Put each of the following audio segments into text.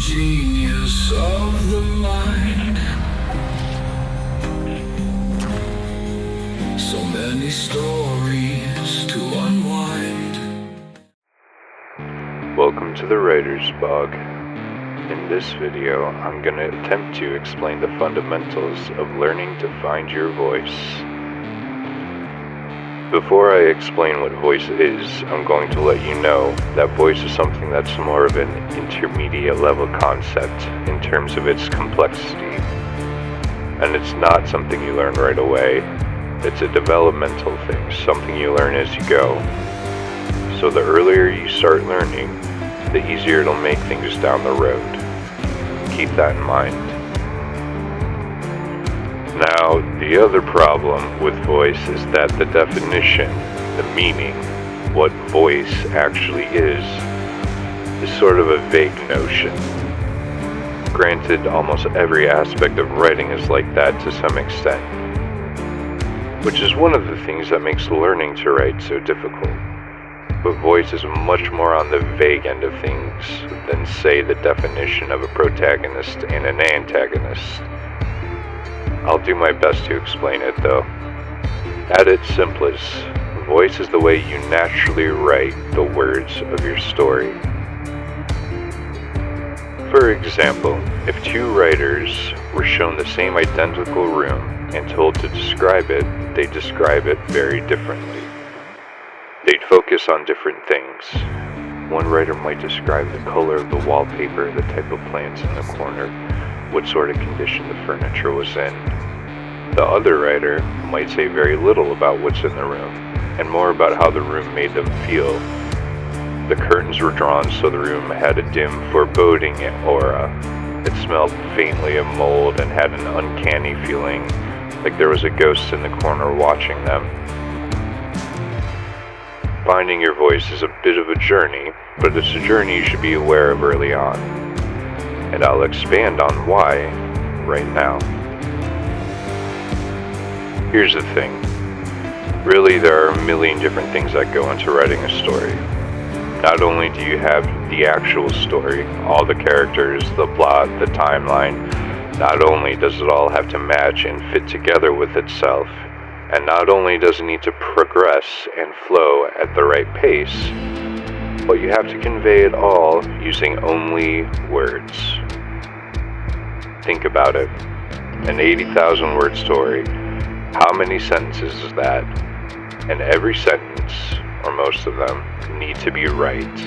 genius of the mind. So many stories to unwind. Welcome to the Writer's Bog. In this video, I'm going to attempt to explain the fundamentals of learning to find your voice. Before I explain what voice is, I'm going to let you know that voice is something that's more of an intermediate level concept in terms of its complexity. And it's not something you learn right away. It's a developmental thing, something you learn as you go. So the earlier you start learning, the easier it'll make things down the road. Keep that in mind. Now, the other problem with voice is that the definition, the meaning, what voice actually is sort of a vague notion. Granted, almost every aspect of writing is like that to some extent, which is one of the things that makes learning to write so difficult. But voice is much more on the vague end of things than, say, the definition of a protagonist and an antagonist. I'll do my best to explain it, though. At its simplest, voice is the way you naturally write the words of your story. For example, if two writers were shown the same identical room and told to describe it, they describe it very differently. They'd focus on different things. One writer might describe the color of the wallpaper, the type of plants in the corner, what sort of condition the furniture was in. The other writer might say very little about what's in the room, and more about how the room made them feel. The curtains were drawn so the room had a dim, foreboding aura. It smelled faintly of mold and had an uncanny feeling, like there was a ghost in the corner watching them. Finding your voice is a bit of a journey, but it's a journey you should be aware of early on. And I'll expand on why right now. Here's the thing. Really, there are a million different things that go into writing a story. Not only do you have the actual story, all the characters, the plot, the timeline, not only does it all have to match and fit together with itself, and not only does it need to progress and flow at the right pace, but you have to convey it all using only words. Think about it. An 80,000 word story. How many sentences is that? And every sentence, or most of them, need to be right.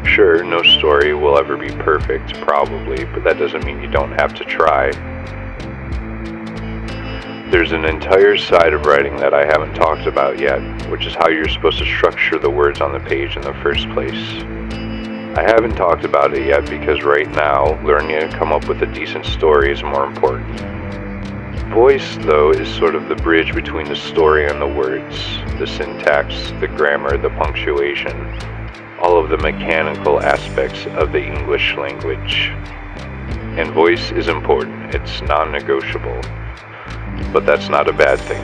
Sure, no story will ever be perfect, probably, but that doesn't mean you don't have to try. There's an entire side of writing that I haven't talked about yet, which is how you're supposed to structure the words on the page in the first place. I haven't talked about it yet because right now, learning to come up with a decent story is more important. Voice, though, is sort of the bridge between the story and the words, the syntax, the grammar, the punctuation, all of the mechanical aspects of the English language. And voice is important, it's non-negotiable. But that's not a bad thing.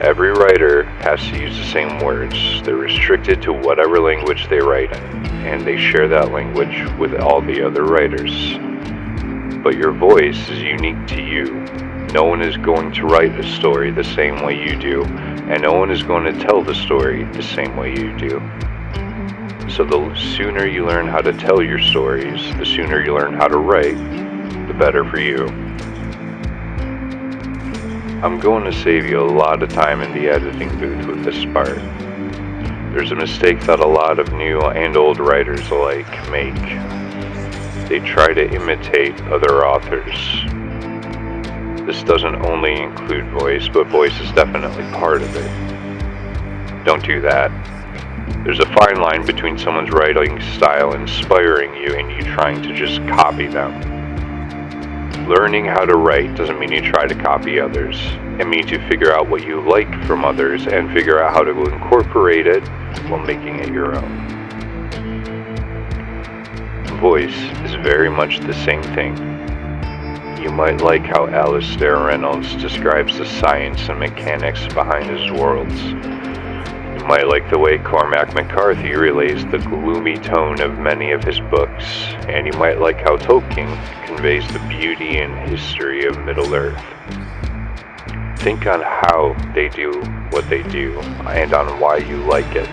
Every writer has to use the same words. They're restricted to whatever language they write in, and they share that language with all the other writers. But your voice is unique to you. No one is going to write a story the same way you do, and no one is going to tell the story the same way you do. So the sooner you learn how to tell your stories, the sooner you learn how to write, the better for you. I'm going to save you a lot of time in the editing booth with this part. There's a mistake that a lot of new and old writers alike make. They try to imitate other authors. This doesn't only include voice, but voice is definitely part of it. Don't do that. There's a fine line between someone's writing style inspiring you and you trying to just copy them. Learning how to write doesn't mean you try to copy others. It means you figure out what you like from others and figure out how to incorporate it while making it your own. Voice is very much the same thing. You might like how Alastair Reynolds describes the science and mechanics behind his worlds. You might like the way Cormac McCarthy relays the gloomy tone of many of his books, and you might like how Tolkien conveys the beauty and history of Middle-earth. Think on how they do what they do, and on why you like it.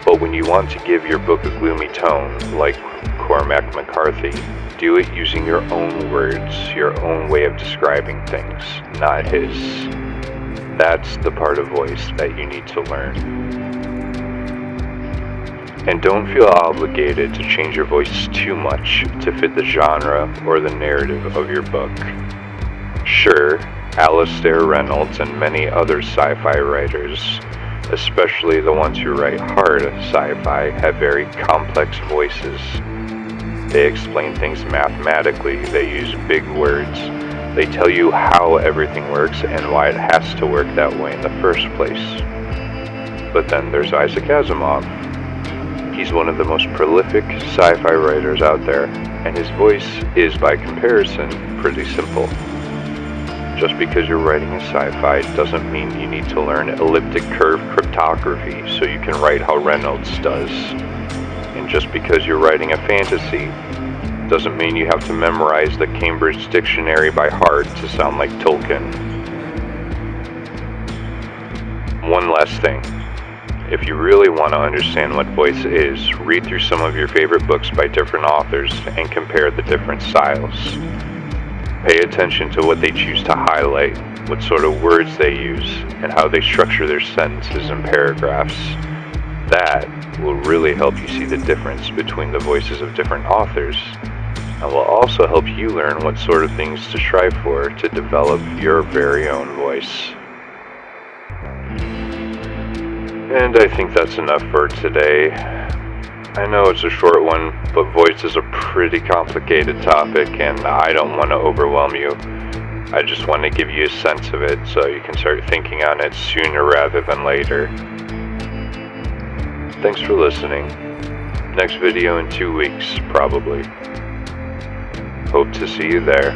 But when you want to give your book a gloomy tone, like Cormac McCarthy, do it using your own words, your own way of describing things, not his. That's the part of voice that you need to learn. And don't feel obligated to change your voice too much to fit the genre or the narrative of your book. Sure, Alastair Reynolds and many other sci-fi writers, especially the ones who write hard sci-fi, have very complex voices. They explain things mathematically, they use big words, they tell you how everything works and why it has to work that way in the first place. But then there's Isaac Asimov. He's one of the most prolific sci-fi writers out there, and his voice is, by comparison, pretty simple. Just because you're writing a sci-fi doesn't mean you need to learn elliptic curve cryptography so you can write how Reynolds does. And just because you're writing a fantasy doesn't mean you have to memorize the Cambridge Dictionary by heart to sound like Tolkien. One last thing. If you really want to understand what voice is, read through some of your favorite books by different authors and compare the different styles. Pay attention to what they choose to highlight, what sort of words they use, and how they structure their sentences and paragraphs. That will really help you see the difference between the voices of different authors, and will also help you learn what sort of things to strive for to develop your very own voice. And I think that's enough for today. I know it's a short one, but voice is a pretty complicated topic, and I don't want to overwhelm you. I just want to give you a sense of it so you can start thinking on it sooner rather than later. Thanks for listening. Next video in 2 weeks, probably. Hope to see you there.